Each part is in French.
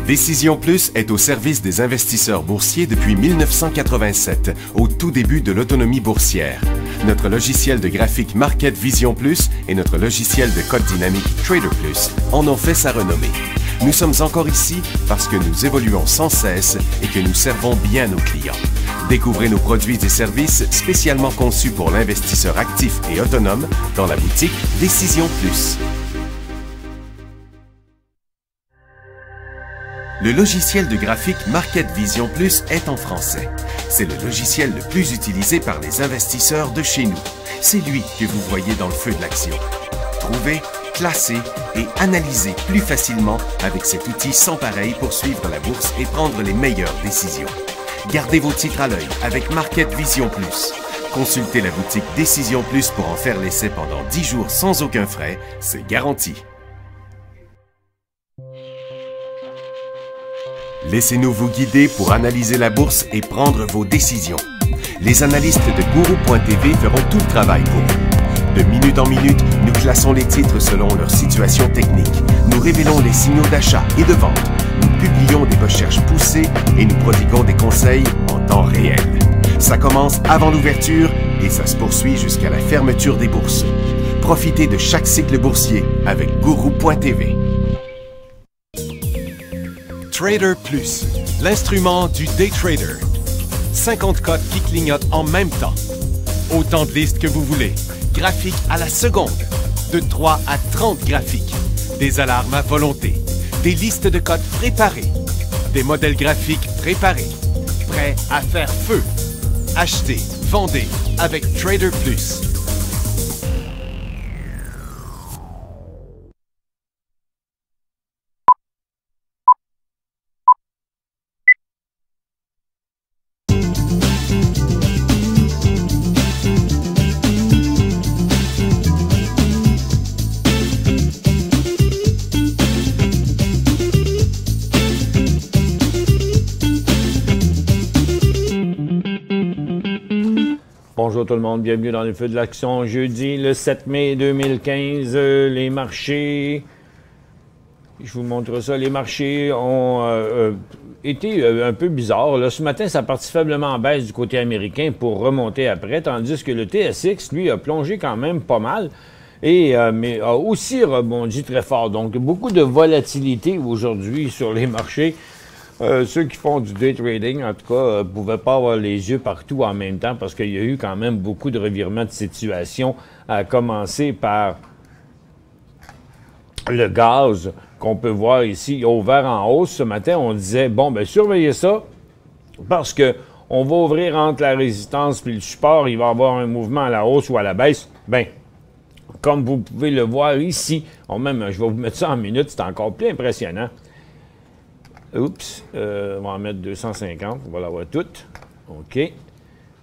Décision Plus est au service des investisseurs boursiers depuis 1987, au tout début de l'autonomie boursière. Notre logiciel de graphique Market Vision Plus et notre logiciel de code dynamique Trader Plus en ont fait sa renommée. Nous sommes encore ici parce que nous évoluons sans cesse et que nous servons bien nos clients. Découvrez nos produits et services spécialement conçus pour l'investisseur actif et autonome dans la boutique Décision Plus. Le logiciel de graphique Market Vision Plus est en français. C'est le logiciel le plus utilisé par les investisseurs de chez nous. C'est lui que vous voyez dans le feu de l'action. Trouvez, classer et analyser plus facilement avec cet outil sans pareil pour suivre la bourse et prendre les meilleures décisions. Gardez vos titres à l'œil avec Market Vision Plus. Consultez la boutique Décision Plus pour en faire l'essai pendant 10 jours sans aucun frais, c'est garanti. Laissez-nous vous guider pour analyser la bourse et prendre vos décisions. Les analystes de Guru.tv feront tout le travail pour vous. De minute en minute, nous classons les titres selon leur situation technique. Nous révélons les signaux d'achat et de vente. Nous publions des recherches poussées et nous prodiguons des conseils en temps réel. Ça commence avant l'ouverture et ça se poursuit jusqu'à la fermeture des bourses. Profitez de chaque cycle boursier avec Guru.tv. Trader Plus, l'instrument du day trader. 50 codes qui clignotent en même temps. Autant de listes que vous voulez. Graphiques à la seconde. De 3 à 30 graphiques. Des alarmes à volonté. Des listes de codes préparées. Des modèles graphiques préparés. Prêts à faire feu. Achetez, vendez avec Trader Plus. Bonjour tout le monde, bienvenue dans le feu de l'action. Jeudi, le 7 mai 2015, les marchés, je vous montre ça, les marchés ont été un peu bizarres. Là, ce matin, ça a parti faiblement en baisse du côté américain pour remonter après, tandis que le TSX, lui, a plongé quand même pas mal, mais a aussi rebondi très fort. Donc, beaucoup de volatilité aujourd'hui sur les marchés. Ceux qui font du day trading, en tout cas, ne pouvaient pas avoir les yeux partout en même temps parce qu'il y a eu quand même beaucoup de revirements de situation, à commencer par le gaz qu'on peut voir ici. Il a ouvert en hausse ce matin. On disait, bon, bien, surveillez ça parce qu'on va ouvrir entre la résistance et le support. Il va y avoir un mouvement à la hausse ou à la baisse. Bien, comme vous pouvez le voir ici, je vais vous mettre ça en minutes, c'est encore plus impressionnant. Oups, on va en mettre 250, on va l'avoir toute. OK.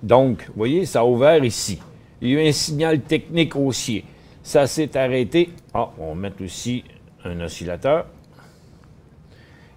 Donc, vous voyez, ça a ouvert ici. Il y a eu un signal technique haussier. Ça s'est arrêté. Ah, on va mettre aussi un oscillateur.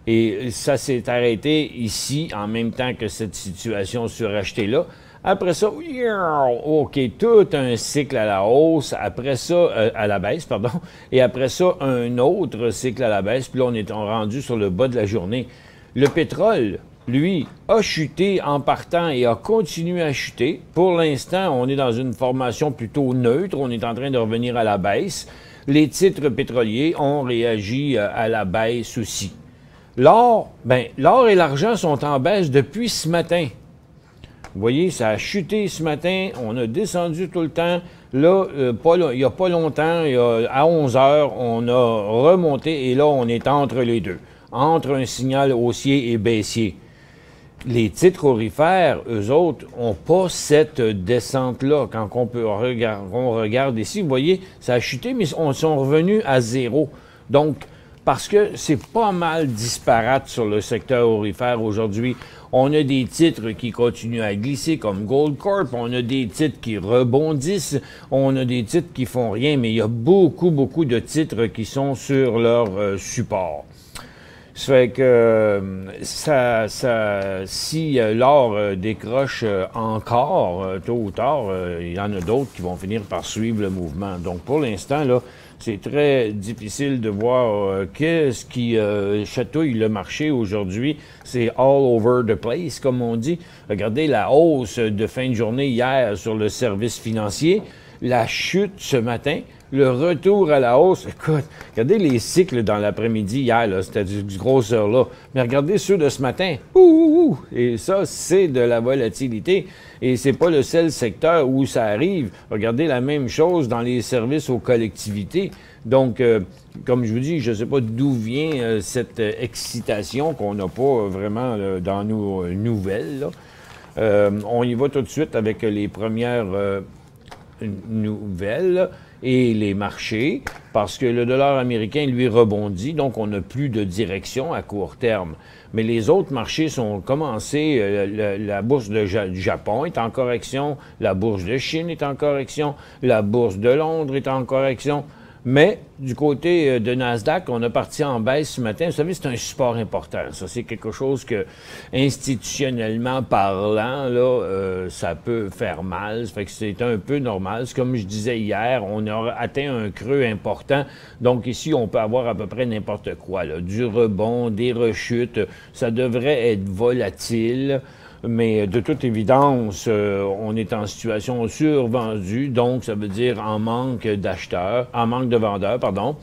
Et ça s'est arrêté ici en même temps que cette situation surachetée-là. Après ça, OK, tout un cycle à la hausse, après ça, à la baisse, pardon, et après ça, un autre cycle à la baisse, puis là, on est rendu sur le bas de la journée. Le pétrole, lui, a chuté en partant et a continué à chuter. Pour l'instant, on est dans une formation plutôt neutre, on est en train de revenir à la baisse. Les titres pétroliers ont réagi à la baisse aussi. L'or, bien, l'or et l'argent sont en baisse depuis ce matin. Vous voyez, ça a chuté ce matin, on a descendu tout le temps. Là, il n'y a pas longtemps, à 11 heures, on a remonté et là, on est entre les deux, entre un signal haussier et baissier. Les titres aurifères, eux autres, n'ont pas cette descente-là. Quand on regarde ici, vous voyez, ça a chuté, mais on sont revenus à zéro. Donc, parce que c'est pas mal disparate sur le secteur aurifère aujourd'hui. On a des titres qui continuent à glisser comme Goldcorp, on a des titres qui rebondissent, on a des titres qui font rien, mais il y a beaucoup de titres qui sont sur leur support. Ça fait que si l'or décroche encore, tôt ou tard, il y en a d'autres qui vont finir par suivre le mouvement. Donc, pour l'instant, là, c'est très difficile de voir qu'est-ce qui chatouille le marché aujourd'hui. C'est all over the place, comme on dit. Regardez la hausse de fin de journée hier sur le service financier, la chute ce matin, le retour à la hausse. Écoute, regardez les cycles dans l'après-midi hier, là, c'était du grosseur là. Mais regardez ceux de ce matin. Et ça, c'est de la volatilité. Et c'est pas le seul secteur où ça arrive. Regardez la même chose dans les services aux collectivités. Donc, comme je vous dis, je ne sais pas d'où vient cette excitation qu'on n'a pas vraiment dans nos nouvelles, là. On y va tout de suite avec les premières nouvelles et les marchés, parce que le dollar américain, lui, rebondit, donc on n'a plus de direction à court terme. Mais les autres marchés sont commencés. La bourse du Japon est en correction, la bourse de Chine est en correction, la bourse de Londres est en correction. Mais du côté de Nasdaq, on a parti en baisse ce matin. Vous savez, c'est un support important. Ça, c'est quelque chose que, institutionnellement parlant, là, ça peut faire mal. Ça fait que c'est un peu normal. C'est comme je disais hier, on a atteint un creux important. Donc ici, on peut avoir à peu près n'importe quoi, là. Du rebond, des rechutes. Ça devrait être volatile. Mais de toute évidence, on est en situation survendue, donc ça veut dire en manque d'acheteurs, en manque de vendeurs, pardon.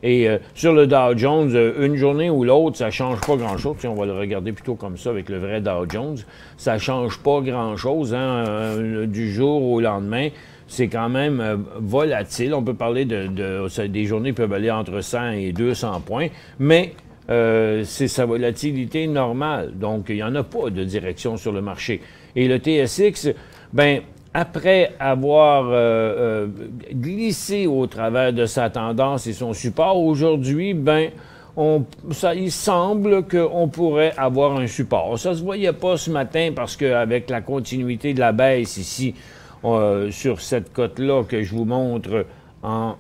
Et sur le Dow Jones, une journée ou l'autre, ça change pas grand-chose. On va le regarder plutôt comme ça avec le vrai Dow Jones. Ça change pas grand-chose, hein, du jour au lendemain. C'est quand même volatile. On peut parler des journées peuvent aller entre 100 et 200 points, mais c'est sa volatilité normale. Donc, il n'y en a pas de direction sur le marché. Et le TSX, ben, après avoir glissé au travers de sa tendance et son support, aujourd'hui, ben, il semble qu'on pourrait avoir un support. Ça ne se voyait pas ce matin parce qu'avec la continuité de la baisse ici, sur cette cote-là que je vous montre en...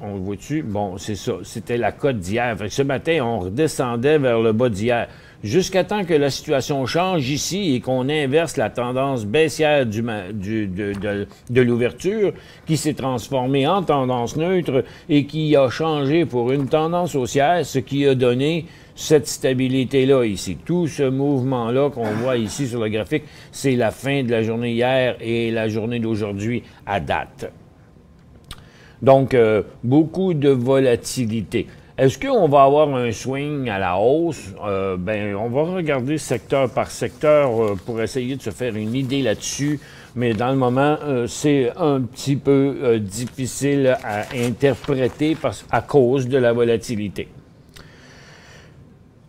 On le voit-tu? Bon, c'est ça. C'était la cote d'hier. Fait que ce matin, on redescendait vers le bas d'hier. Jusqu'à temps que la situation change ici et qu'on inverse la tendance baissière de l'ouverture, qui s'est transformée en tendance neutre et qui a changé pour une tendance haussière, ce qui a donné cette stabilité-là ici. Tout ce mouvement-là qu'on voit ici sur le graphique, c'est la fin de la journée hier et la journée d'aujourd'hui à date. Donc, beaucoup de volatilité. Est-ce qu'on va avoir un swing à la hausse? Ben, on va regarder secteur par secteur pour essayer de se faire une idée là-dessus. Mais dans le moment, c'est un petit peu difficile à interpréter à cause de la volatilité.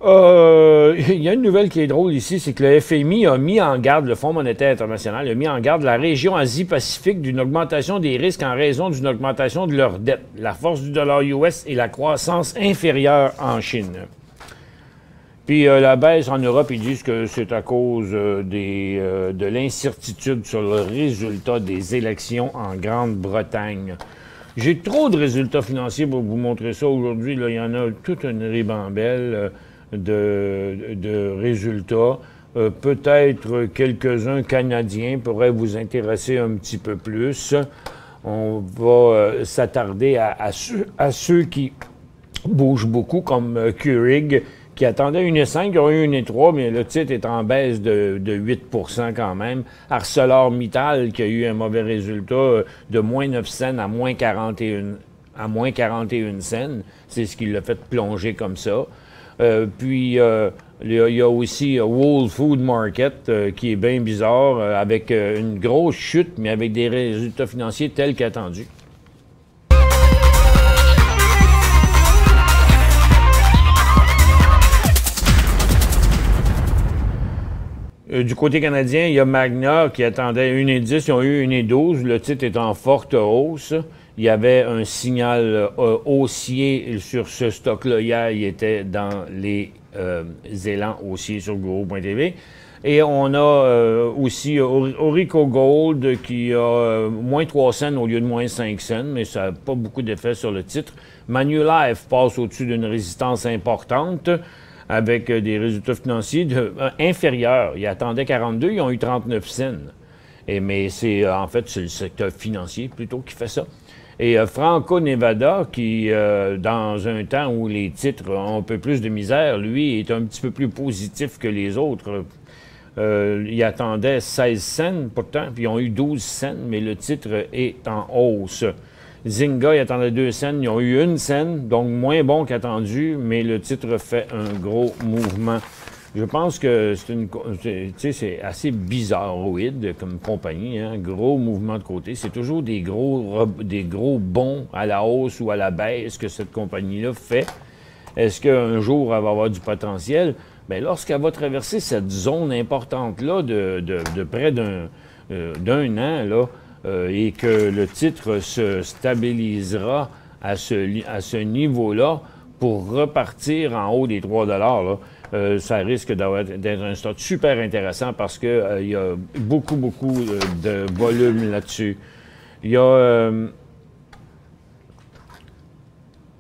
Il y a une nouvelle qui est drôle ici, c'est que le FMI a mis en garde, le Fonds monétaire international a mis en garde la région Asie-Pacifique d'une augmentation des risques en raison d'une augmentation de leur dette, la force du dollar US et la croissance inférieure en Chine. Puis la baisse en Europe, ils disent que c'est à cause de l'incertitude sur le résultat des élections en Grande-Bretagne. J'ai trop de résultats financiers pour vous montrer ça aujourd'hui. Il y en a toute une ribambelle de résultats. Peut-être quelques-uns canadiens pourraient vous intéresser un petit peu plus. On va s'attarder à ceux qui bougent beaucoup, comme Keurig, qui attendait 1,5, il y aurait eu 1,3, mais le titre est en baisse de 8 quand même. ArcelorMittal, qui a eu un mauvais résultat de moins 9 cents à moins 41 cents. C'est ce qui l'a fait plonger comme ça. Puis, il y a aussi Whole Food Market, qui est bien bizarre, avec une grosse chute, mais avec des résultats financiers tels qu'attendus. Du côté canadien, il y a Magna qui attendait 1,10, ils ont eu 1,12. Le titre est en forte hausse. Il y avait un signal haussier sur ce stock-là hier. Il était dans les élans haussiers sur Guru.tv. Et on a aussi Orico Gold qui a moins 3 cents au lieu de moins 5 cents, mais ça n'a pas beaucoup d'effet sur le titre. Manulife passe au-dessus d'une résistance importante avec des résultats financiers inférieurs. Ils attendaient 42, ils ont eu 39 cents. Mais c'est en fait c'est le secteur financier plutôt qui fait ça. Et Franco-Nevada, qui, dans un temps où les titres ont un peu plus de misère, lui, est un petit peu plus positif que les autres. Il attendait 16 cents pourtant, puis ils ont eu 12 cents, mais le titre est en hausse. Zynga, il attendait 2 cents, ils ont eu 1 cent, donc moins bon qu'attendu, mais le titre fait un gros mouvement. Je pense que c'est assez bizarroïde comme compagnie, hein? Gros mouvement de côté. C'est toujours des gros bonds à la hausse ou à la baisse que cette compagnie-là fait. Est-ce qu'un jour, elle va avoir du potentiel? Bien, lorsqu'elle va traverser cette zone importante-là de près d'un an, là, et que le titre se stabilisera à ce niveau-là pour repartir en haut des 3 $, là, ça risque d'être un start super intéressant parce qu'il y a beaucoup de volume là-dessus. Il y a...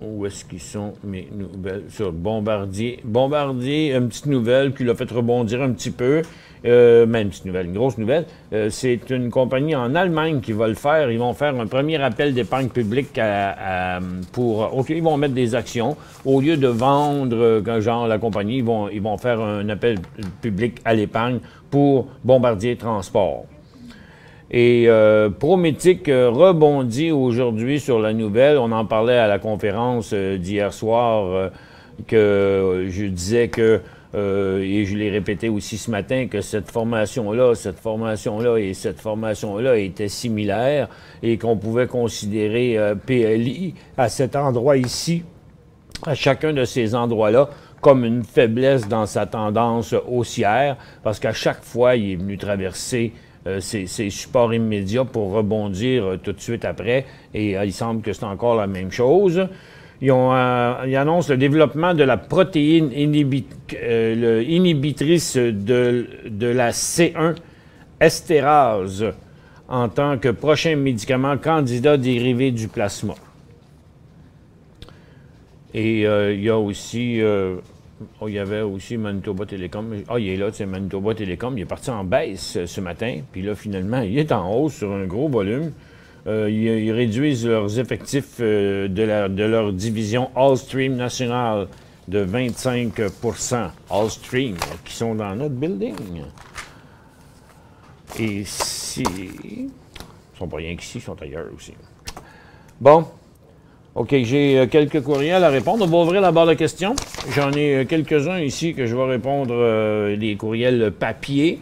où est-ce qu'ils sont, mes nouvelles? Sur Bombardier. Bombardier, une petite nouvelle qui l'a fait rebondir un petit peu. Mais une petite nouvelle, une grosse nouvelle. C'est une compagnie en Allemagne qui va le faire. Ils vont faire un premier appel d'épargne publique OK, ils vont mettre des actions. Au lieu de vendre, genre la compagnie, ils vont faire un appel public à l'épargne pour Bombardier Transport. Et Prométhique rebondit aujourd'hui sur la nouvelle. On en parlait à la conférence d'hier soir que je disais que, et je l'ai répété aussi ce matin, que cette formation-là et cette formation-là étaient similaires et qu'on pouvait considérer PLI à cet endroit ici, à chacun de ces endroits-là, comme une faiblesse dans sa tendance haussière, parce qu'à chaque fois, il est venu traverser ces supports immédiats pour rebondir tout de suite après. Et il semble que c'est encore la même chose. Ils annoncent le développement de la protéine inhibitrice de la C1 estérase en tant que prochain médicament candidat dérivé du plasma. Et il y a aussi... il y avait aussi Manitoba Telecom. Il est là, c'est Manitoba Telecom. Il est parti en baisse ce matin. Puis là, finalement, il est en hausse sur un gros volume. Ils réduisent leurs effectifs de leur division Allstream National de 25 Allstream, qui sont dans notre building. Et ici... Ils ne sont pas rien qu'ici, ils sont ailleurs aussi. Bon. OK, j'ai quelques courriels à répondre. On va ouvrir la barre de questions. J'en ai quelques-uns ici que je vais répondre, les courriels papier,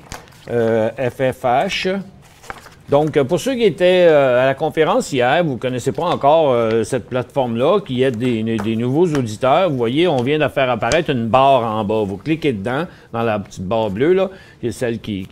FFH. Donc, pour ceux qui étaient à la conférence hier, vous ne connaissez pas encore cette plateforme-là, qui est des nouveaux auditeurs. Vous voyez, on vient de faire apparaître une barre en bas. Vous cliquez dedans, dans la petite barre bleue, là, qui est celle qui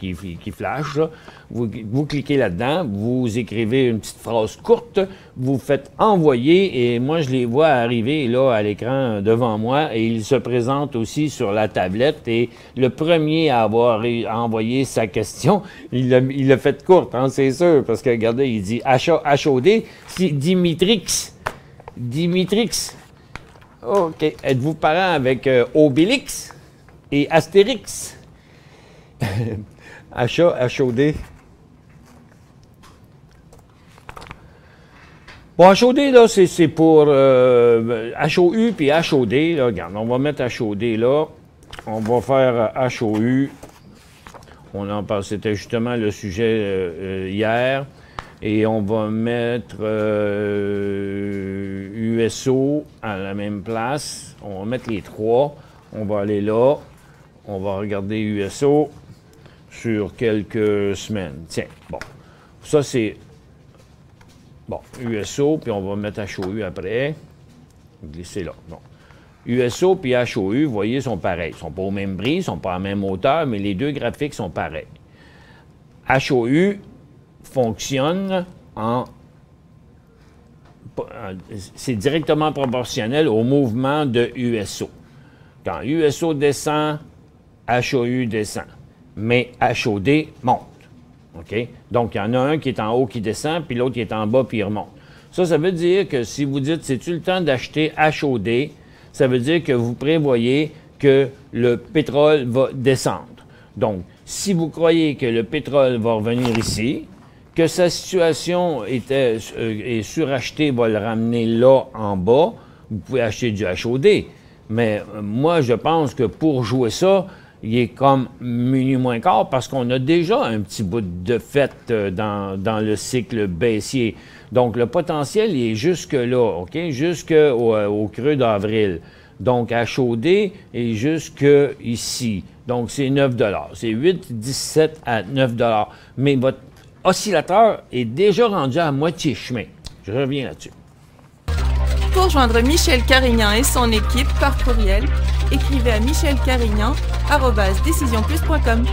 flash, là. Vous cliquez là-dedans, vous écrivez une petite phrase courte, vous faites envoyer, et moi, je les vois arriver là à l'écran devant moi, et ils se présentent aussi sur la tablette. Et le premier à avoir envoyé sa question, il l'a fait courte, hein, c'est sûr, parce que regardez, il dit HOD, c'est Dimitrix. Dimitrix. OK. Êtes-vous parent avec Obélix et Astérix? HOD. Bon, HOD, là, c'est pour HOU puis HOD. Là, regarde, on va mettre HOD là. On va faire HOU. On en parle, c'était justement le sujet hier. Et on va mettre USO à la même place. On va mettre les trois. On va aller là. On va regarder USO sur quelques semaines. Tiens, bon. Ça, c'est... Bon, USO, puis on va mettre HOU après. Glisser là. Bon. USO puis HOU, vous voyez, sont pareils. Ils ne sont pas au même prix, ils ne sont pas à la même hauteur, mais les deux graphiques sont pareils. HOU fonctionne c'est directement proportionnel au mouvement de USO. Quand USO descend, HOU descend. mais HOD monte. OK? Donc, il y en a un qui est en haut qui descend, puis l'autre qui est en bas, puis il remonte. Ça veut dire que si vous dites, c'est-tu le temps d'acheter HOD, ça veut dire que vous prévoyez que le pétrole va descendre. Donc, si vous croyez que le pétrole va revenir ici, que sa situation est surachetée, va le ramener là en bas, vous pouvez acheter du HOD. Mais moi, je pense que pour jouer ça, il est comme minuit moins quart parce qu'on a déjà un petit bout de fait dans le cycle baissier. Donc, le potentiel il est jusque-là, OK? Jusqu'au creux d'avril. Donc, HOD est jusque ici. Donc, c'est 9 $. C'est 8,17 à 9 $. Mais votre oscillateur est déjà rendu à moitié chemin. Je reviens là-dessus. Pour joindre Michel Carignan et son équipe par courriel, écrivez à michelcarignan@decisionplus.com.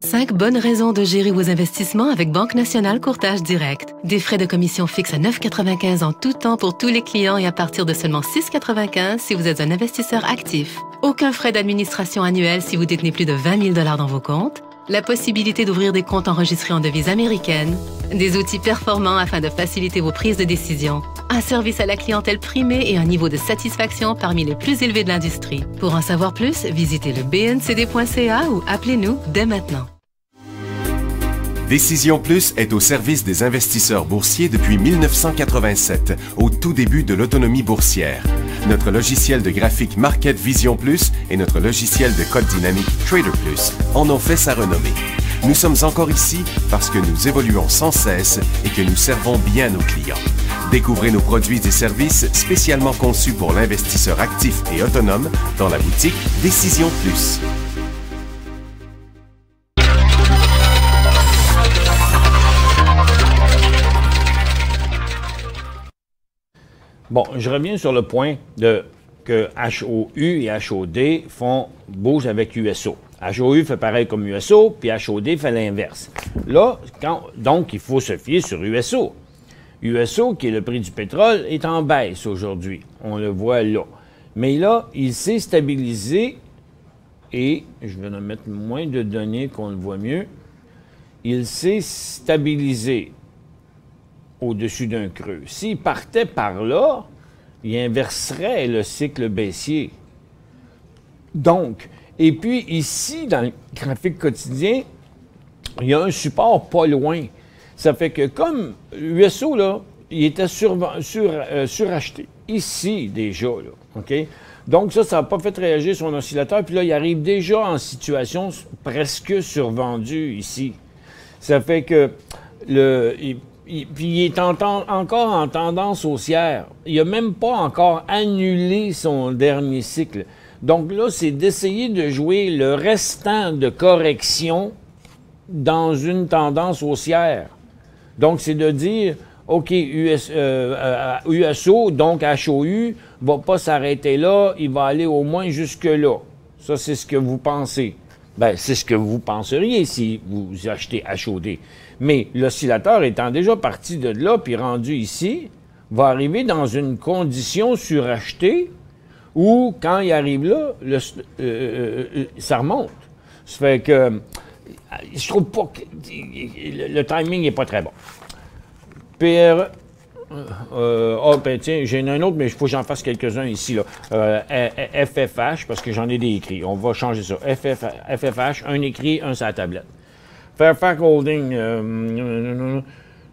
5 bonnes raisons de gérer vos investissements avec Banque Nationale Courtage Direct. Des frais de commission fixes à 9,95 en tout temps pour tous les clients et à partir de seulement 6,95 si vous êtes un investisseur actif. Aucun frais d'administration annuel si vous détenez plus de 20 000 $ dans vos comptes. La possibilité d'ouvrir des comptes enregistrés en devise américaine. Des outils performants afin de faciliter vos prises de décision. Un service à la clientèle primé et un niveau de satisfaction parmi les plus élevés de l'industrie. Pour en savoir plus, visitez le bncd.ca ou appelez-nous dès maintenant. Décision Plus est au service des investisseurs boursiers depuis 1987, au tout début de l'autonomie boursière. Notre logiciel de graphique Market Vision Plus et notre logiciel de code dynamique Trader Plus en ont fait sa renommée. Nous sommes encore ici parce que nous évoluons sans cesse et que nous servons bien nos clients. Découvrez nos produits et services spécialement conçus pour l'investisseur actif et autonome dans la boutique Décision Plus. Bon, je reviens sur le point que HOU et HOD bougent avec USO. HOU fait pareil comme USO, puis HOD fait l'inverse. Là, donc, il faut se fier sur USO. USO, qui est le prix du pétrole, est en baisse aujourd'hui. On le voit là. Mais là, il s'est stabilisé et, je vais en mettre moins de données qu'on le voit mieux, il s'est stabilisé au-dessus d'un creux. S'il partait par là, il inverserait le cycle baissier. Donc, et puis ici, dans le graphique quotidien, il y a un support pas loin. Ça fait que comme l'USO, là, il était suracheté. Ici, déjà, là, OK? Donc ça n'a pas fait réagir son oscillateur. Puis là, il arrive déjà en situation presque survendue ici. Ça fait que puis il est encore en tendance haussière. Il n'a même pas encore annulé son dernier cycle. Donc là, c'est d'essayer de jouer le restant de correction dans une tendance haussière. Donc, c'est de dire, OK, USO, donc HOU, va pas s'arrêter là, il va aller au moins jusque-là. Ça, c'est ce que vous pensez. Bien, c'est ce que vous penseriez si vous achetez HOD. Mais l'oscillateur étant déjà parti de là, puis rendu ici, va arriver dans une condition surachetée où, quand il arrive là, ça remonte. Ça fait que je trouve pas que le timing n'est pas très bon. PRE. Ben tiens, j'en ai un autre, mais il faut que j'en fasse quelques-uns ici. Là. FFH, parce que j'en ai des écrits. On va changer ça. FFH, un écrit, un sur la tablette. Fairfax Holding.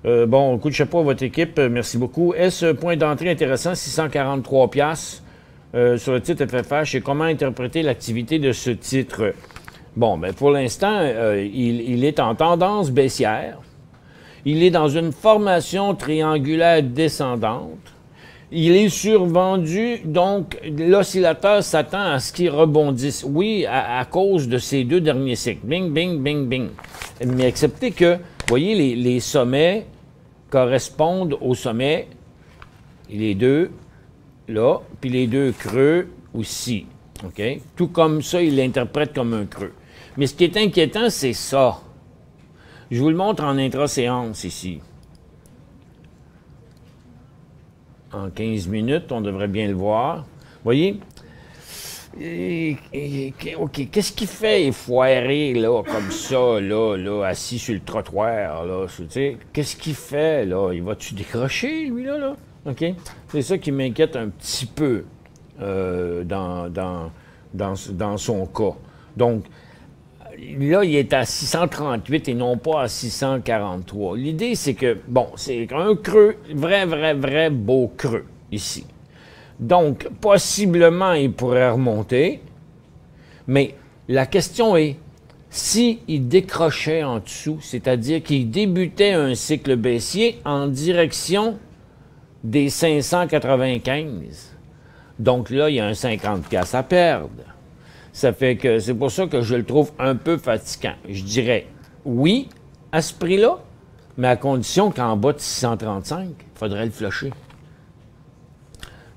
Bon, écoute, je sais pas votre équipe, merci beaucoup. Est-ce point d'entrée intéressant, 643 $ sur le titre FFH, et comment interpréter l'activité de ce titre? Bon, ben pour l'instant, il est en tendance baissière. Il est dans une formation triangulaire descendante. Il est survendu, donc l'oscillateur s'attend à ce qu'il rebondisse. Oui, à cause de ces deux derniers cycles. Bing, bing, bing, bing. Mais acceptez que, vous voyez, les sommets correspondent aux sommets, les deux là, puis les deux creux aussi. OK? Tout comme ça, il l'interprète comme un creux. Mais ce qui est inquiétant, c'est ça. Je vous le montre en intra-séance ici. En 15 minutes, on devrait bien le voir. Vous voyez? OK, qu'est-ce qu'il fait, foiré, là, comme ça, là, assis sur le trottoir, là, tu sais? Qu'est-ce qu'il fait, là? Il va-tu décrocher, lui, là? OK? C'est ça qui m'inquiète un petit peu dans son cas. Donc, là, il est à 638 et non pas à 643. L'idée, c'est que, bon, c'est un creux, vrai beau creux, ici. Donc, possiblement, il pourrait remonter, mais la question est, s'il décrochait en dessous, c'est-à-dire qu'il débutait un cycle baissier en direction des 595, donc là, il y a un 50$ à perdre. Ça fait que c'est pour ça que je le trouve un peu fatigant. Je dirais oui à ce prix-là, mais à condition qu'en bas de 635, il faudrait le flusher.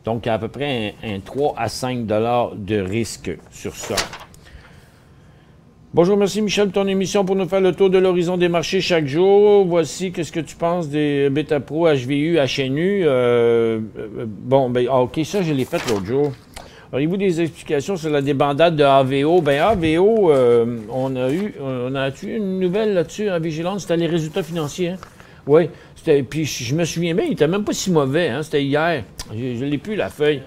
Donc, il y a à peu près un 3 à 5 $ de risque sur ça. Bonjour, merci Michel de ton émission pour nous faire le tour de l'horizon des marchés chaque jour. Voici, qu'est-ce que tu penses des Beta Pro, HVU, HNU? Bon, ben, OK, ça, je l'ai fait l'autre jour. Auriez-vous des explications sur la débandade de AVO? Bien, AVO, on a eu une nouvelle là-dessus en vigilance, c'était les résultats financiers, hein? Oui, puis je me souviens bien, il n'était même pas si mauvais, hein? C'était hier. Je l'ai plus, la feuille.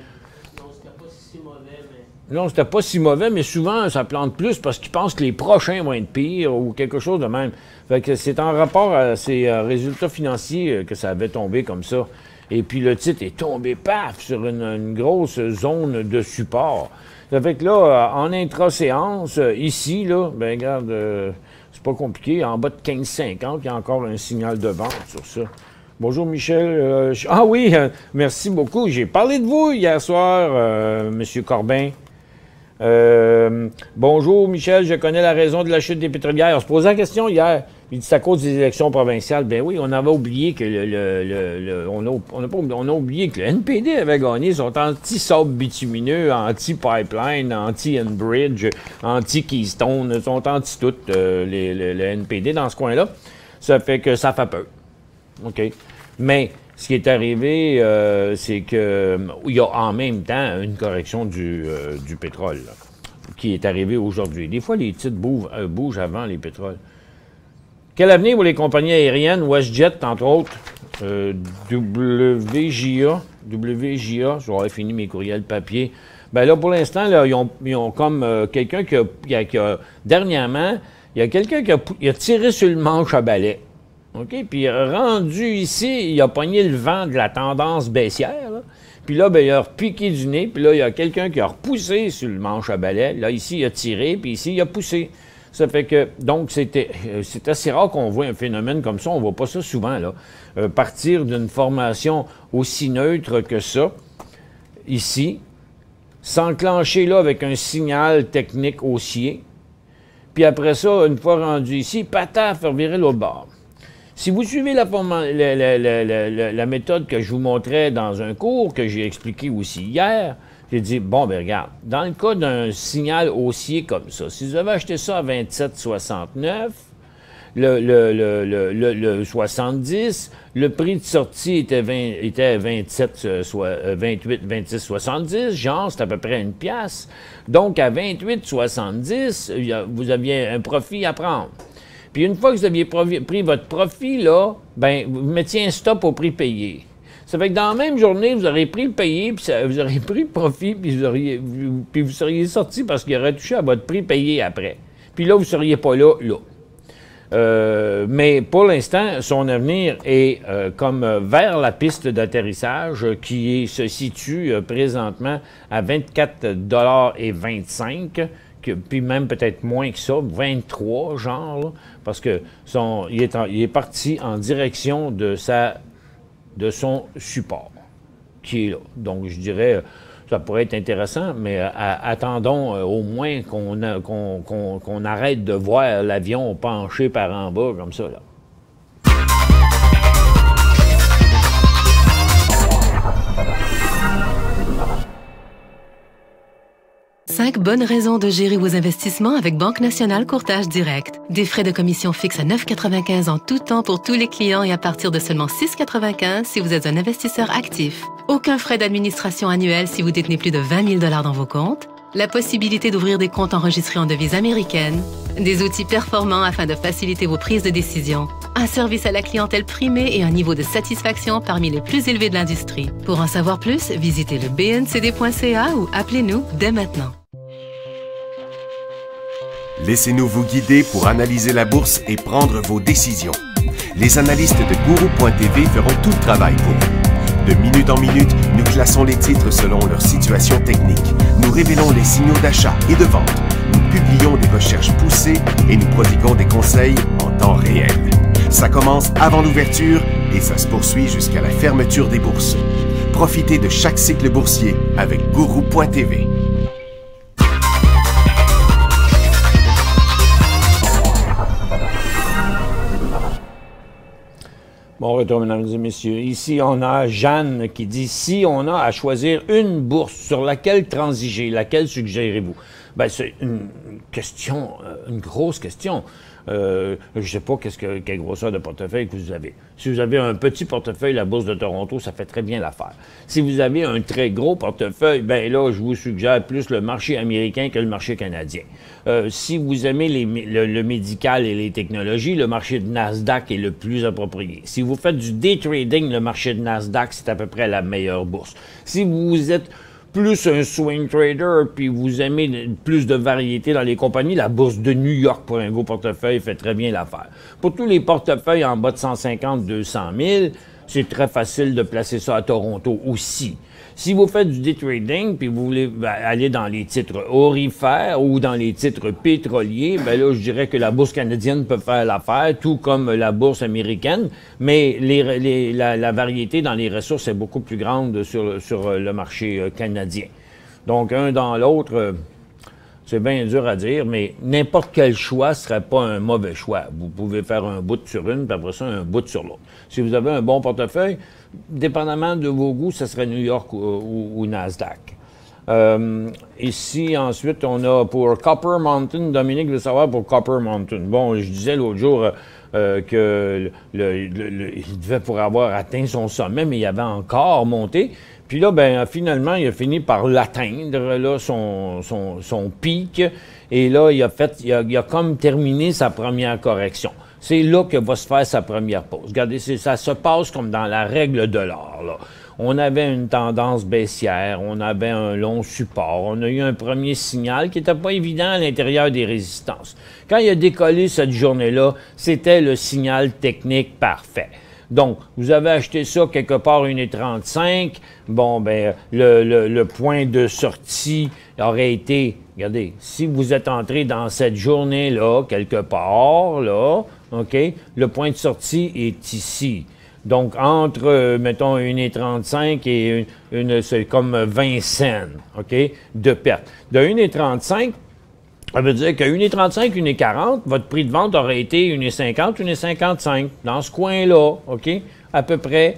Non, c'était pas si mauvais, mais... Non, c'était pas si mauvais, mais souvent, ça plante plus parce qu'ils pensent que les prochains vont être pires ou quelque chose de même. Fait que c'est en rapport à ces résultats financiers que ça avait tombé comme ça. Et puis le titre est tombé, paf, sur une grosse zone de support. Ça fait que là, en intra-séance, ici, là, ben regarde, c'est pas compliqué, en bas de 15,50, il y a encore un signal de vente sur ça. Bonjour Michel. Ah oui, merci beaucoup. J'ai parlé de vous hier soir, Monsieur Corbin. Bonjour Michel, je connais la raison de la chute des pétrolières. On se posait la question hier. Il dit c'est à cause des élections provinciales. Ben oui, on avait oublié que on a oublié que le NPD avait gagné. Ils sont anti-sable bitumineux, anti-pipeline, anti-Enbridge, anti-Keystone. Ils sont anti-tout, le NPD dans ce coin-là. Ça fait que ça fait peur. OK. Mais ce qui est arrivé, c'est qu'il y a en même temps une correction du pétrole là, qui est arrivée aujourd'hui. Des fois, les titres bougent avant les pétroles. Quel avenir pour les compagnies aériennes? WestJet, entre autres, WJA, je vais avoir fini mes courriels papier. Bien là, pour l'instant, là, ils ont comme quelqu'un qui a dernièrement, il y a quelqu'un qui a tiré sur le manche à balai. OK? Puis rendu ici, il a pogné le vent de la tendance baissière. Là. Puis là, ben, il a repiqué du nez. Puis là, il y a quelqu'un qui a repoussé sur le manche à balai. Là, ici, il a tiré. Puis ici, il a poussé. Ça fait que, donc, c'est assez rare qu'on voit un phénomène comme ça. On ne voit pas ça souvent, là. Partir d'une formation aussi neutre que ça, ici, s'enclencher là avec un signal technique haussier. Puis après ça, une fois rendu ici, pataf, faire virer l'autre bord. Si vous suivez la méthode que je vous montrais dans un cours, que j'ai expliqué aussi hier, j'ai dit, bon, ben regarde, dans le cas d'un signal haussier comme ça, si vous avez acheté ça à 27,69, le 70, le prix de sortie était 26,70, genre, c'est à peu près une pièce. Donc, à 28,70, vous aviez un profit à prendre. Puis une fois que vous aviez pris votre profit, là, ben vous mettiez un stop au prix payé. Ça fait que dans la même journée, vous aurez pris le payé, puis vous aurez pris le profit, puis vous seriez sorti parce qu'il aurait touché à votre prix payé après. Puis là, vous ne seriez pas là. Mais pour l'instant, son avenir est comme vers la piste d'atterrissage qui se situe présentement à 24,25 $. Puis même peut-être moins que ça, 23 genre, là, parce que il est parti en direction de son support, qui est là. Donc, je dirais, ça pourrait être intéressant, mais attendons au moins qu'on arrête de voir l'avion penché par en bas, comme ça, là. Cinq bonnes raisons de gérer vos investissements avec Banque Nationale Courtage Direct. Des frais de commission fixes à 9,95 en tout temps pour tous les clients et à partir de seulement 6,95 si vous êtes un investisseur actif. Aucun frais d'administration annuel si vous détenez plus de 20 000 $ dans vos comptes. la possibilité d'ouvrir des comptes enregistrés en devises américaines, des outils performants afin de faciliter vos prises de décision, un service à la clientèle primé et un niveau de satisfaction parmi les plus élevés de l'industrie. Pour en savoir plus, visitez le bncd.ca ou appelez-nous dès maintenant. Laissez-nous vous guider pour analyser la bourse et prendre vos décisions. Les analystes de Guru.tv feront tout le travail pour vous. De minute en minute, nous classons les titres selon leur situation technique. Nous révélons les signaux d'achat et de vente. Nous publions des recherches poussées et nous prodiguons des conseils en temps réel. Ça commence avant l'ouverture et ça se poursuit jusqu'à la fermeture des bourses. Profitez de chaque cycle boursier avec Guru.tv. Bon retour, mesdames et messieurs. Ici, on a Jeanne qui dit « Si on a à choisir une bourse, sur laquelle transiger, laquelle suggérez-vous? » Bien, c'est une question, une grosse question. Je ne sais pas quelle grosseur de portefeuille que vous avez. Si vous avez un petit portefeuille, la Bourse de Toronto, ça fait très bien l'affaire. Si vous avez un très gros portefeuille, bien là, je vous suggère plus le marché américain que le marché canadien. Si vous aimez le médical et les technologies, le marché de Nasdaq est le plus approprié. Si vous faites du day trading, le marché de Nasdaq, c'est à peu près la meilleure bourse. Si vous êtes plus un swing trader, puis vous aimez plus de variété dans les compagnies, la bourse de New York pour un gros portefeuille fait très bien l'affaire. Pour tous les portefeuilles en bas de 150-200 000, c'est très facile de placer ça à Toronto aussi. Si vous faites du day trading, puis vous voulez aller dans les titres orifères ou dans les titres pétroliers, bien là, je dirais que la bourse canadienne peut faire l'affaire, tout comme la bourse américaine, mais la variété dans les ressources est beaucoup plus grande sur le marché canadien. Donc, un dans l'autre, c'est bien dur à dire, mais n'importe quel choix ne serait pas un mauvais choix. Vous pouvez faire un bout sur une, puis après ça, un bout sur l'autre. Si vous avez un bon portefeuille, dépendamment de vos goûts, ce serait New York ou Nasdaq. Ici, ensuite, on a pour Copper Mountain, Dominique veut savoir pour Copper Mountain. Bon, je disais l'autre jour que il devait pour avoir atteint son sommet, mais il avait encore monté. Puis là, ben finalement, il a fini par l'atteindre, là, son pic. Et là, il a comme terminé sa première correction. C'est là que va se faire sa première pause. Regardez, ça se passe comme dans la règle de l'or, là. On avait une tendance baissière, on avait un long support, on a eu un premier signal qui n'était pas évident à l'intérieur des résistances. Quand il a décollé cette journée-là, c'était le signal technique parfait. Donc, vous avez acheté ça quelque part 1,35. Bon, ben, le point de sortie aurait été, regardez, si vous êtes entré dans cette journée-là, quelque part, là, OK, le point de sortie est ici. Donc, entre, mettons, 1,35 et c'est comme 20 cents, OK, de perte. De 1,35, ça veut dire que 1,35, 1,40, votre prix de vente aurait été 1,50, 1,55, dans ce coin-là, OK, à peu près.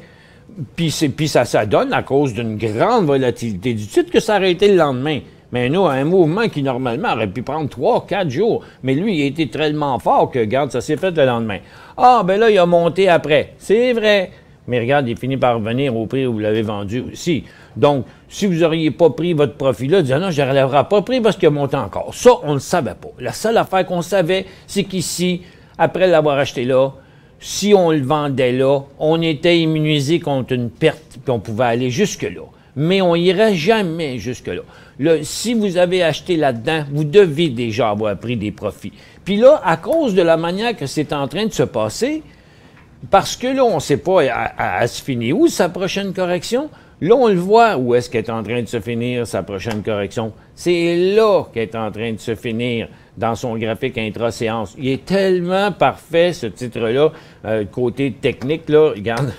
Puis ça donne, à cause d'une grande volatilité du titre, que ça aurait été le lendemain. Mais nous, un mouvement qui, normalement, aurait pu prendre 3, 4 jours. Mais lui, il a été tellement fort que, regarde, ça s'est fait le lendemain. Ah, ben là, il a monté après. C'est vrai. Mais regarde, il finit par revenir au prix où vous l'avez vendu aussi. Donc, si vous n'auriez pas pris votre profit-là, disant non, je ne l'aurais pas pris parce qu'il a monté encore. Ça, on ne le savait pas. La seule affaire qu'on savait, c'est qu'ici, après l'avoir acheté là, si on le vendait là, on était immunisé contre une perte, puis on pouvait aller jusque-là. Mais on n'irait jamais jusque-là. Là, si vous avez acheté là-dedans, vous devez déjà avoir pris des profits. Puis là, à cause de la manière que c'est en train de se passer, parce que là, on ne sait pas à se finir où sa prochaine correction, là, on le voit où est-ce qu'elle est en train de se finir sa prochaine correction. C'est là qu'elle est en train de se finir dans son graphique intra-séance. Il est tellement parfait, ce titre-là, côté technique, là, regarde,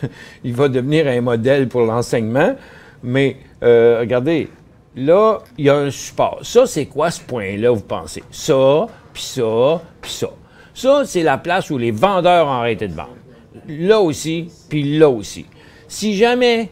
il va devenir un modèle pour l'enseignement. Mais, regardez, là, il y a un support. Ça, c'est quoi ce point-là, vous pensez? Ça, puis ça, puis ça. Ça, c'est la place où les vendeurs ont arrêté de vendre. Là aussi, puis là aussi. Si jamais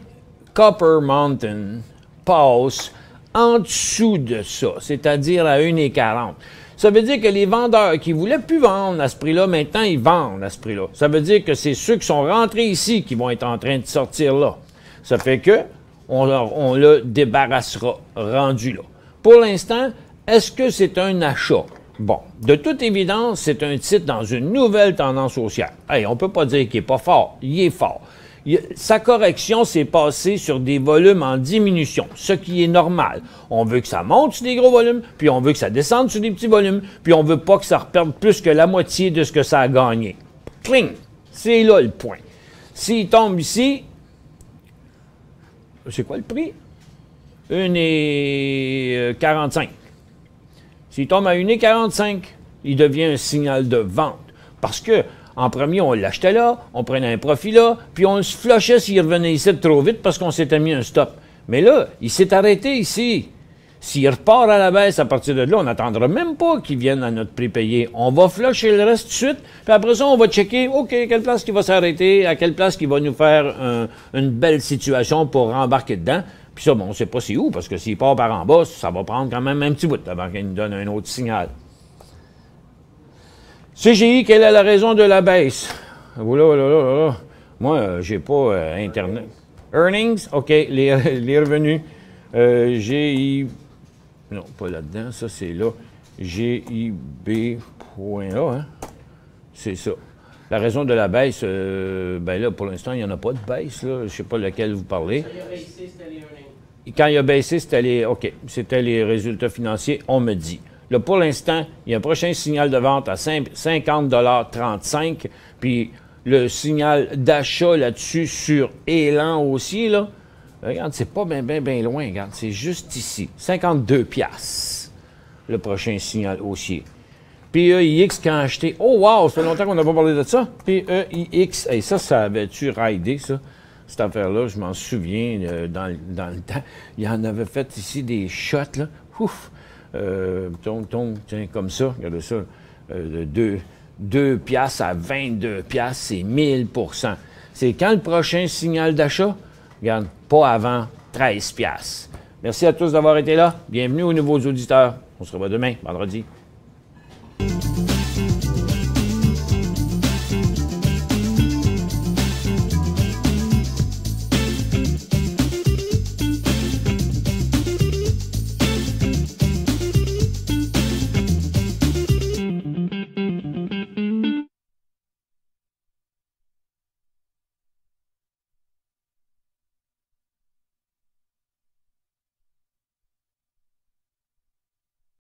Copper Mountain passe en dessous de ça, c'est-à-dire à 1,40, ça veut dire que les vendeurs qui ne voulaient plus vendre à ce prix-là, maintenant, ils vendent à ce prix-là. Ça veut dire que c'est ceux qui sont rentrés ici qui vont être en train de sortir là. Ça fait que on le débarrassera rendu là. Pour l'instant, est-ce que c'est un achat? Bon, de toute évidence, c'est un titre dans une nouvelle tendance haussière. Hey, on ne peut pas dire qu'il n'est pas fort. Il est fort. Sa correction s'est passée sur des volumes en diminution, ce qui est normal. On veut que ça monte sur des gros volumes, puis on veut que ça descende sur des petits volumes, puis on ne veut pas que ça reperde plus que la moitié de ce que ça a gagné. Cling! C'est là le point. S'il tombe ici, c'est quoi le prix? 1,45. S'il tombe à 1,45, il devient un signal de vente. Parce que, en premier, on l'achetait là, on prenait un profit là, puis on se flushait s'il revenait ici trop vite parce qu'on s'était mis un stop. Mais là, il s'est arrêté ici. S'il repart à la baisse à partir de là, on n'attendra même pas qu'il vienne à notre prix payé. On va flusher le reste tout de suite, puis après ça, on va checker, OK, à quelle place il va s'arrêter, à quelle place il va nous faire une belle situation pour rembarquer dedans. Puis ça, bon, on ne sait pas c'est où, parce que s'il part par en bas, ça va prendre quand même un petit bout avant qu'il nous donne un autre signal. CGI, quelle est la raison de la baisse? Là. Moi, j'ai pas Internet. Earnings, OK, les revenus. GI... Non, pas là-dedans, ça c'est là. GIB.A, hein? C'est ça. La raison de la baisse, ben là, pour l'instant, il n'y en a pas de baisse, là. Je ne sais pas lequel vous parlez. Quand il a baissé, c'était les earnings. Quand il a baissé, c'était les... OK, c'était les résultats financiers, on me dit. Là, pour l'instant, il y a un prochain signal de vente à 50,35 $, puis le signal d'achat là-dessus sur Élan aussi, là. Regarde, c'est pas bien loin, regarde, c'est juste ici. 52 $, le prochain signal haussier. PEIX qui a acheté... Oh, wow, ça fait longtemps qu'on n'a pas parlé de ça. PEIX, hey, ça avait-tu raidé, ça? Cette affaire-là, je m'en souviens, dans le temps. Il en avait fait ici des shots, là. Ouf! Tiens, comme ça, regardez ça. 2 $ à 22 $, c'est 1000 %. C'est quand le prochain signal d'achat? Regarde, pas avant 13 $. Merci à tous d'avoir été là. Bienvenue aux nouveaux auditeurs. On se revoit demain, vendredi.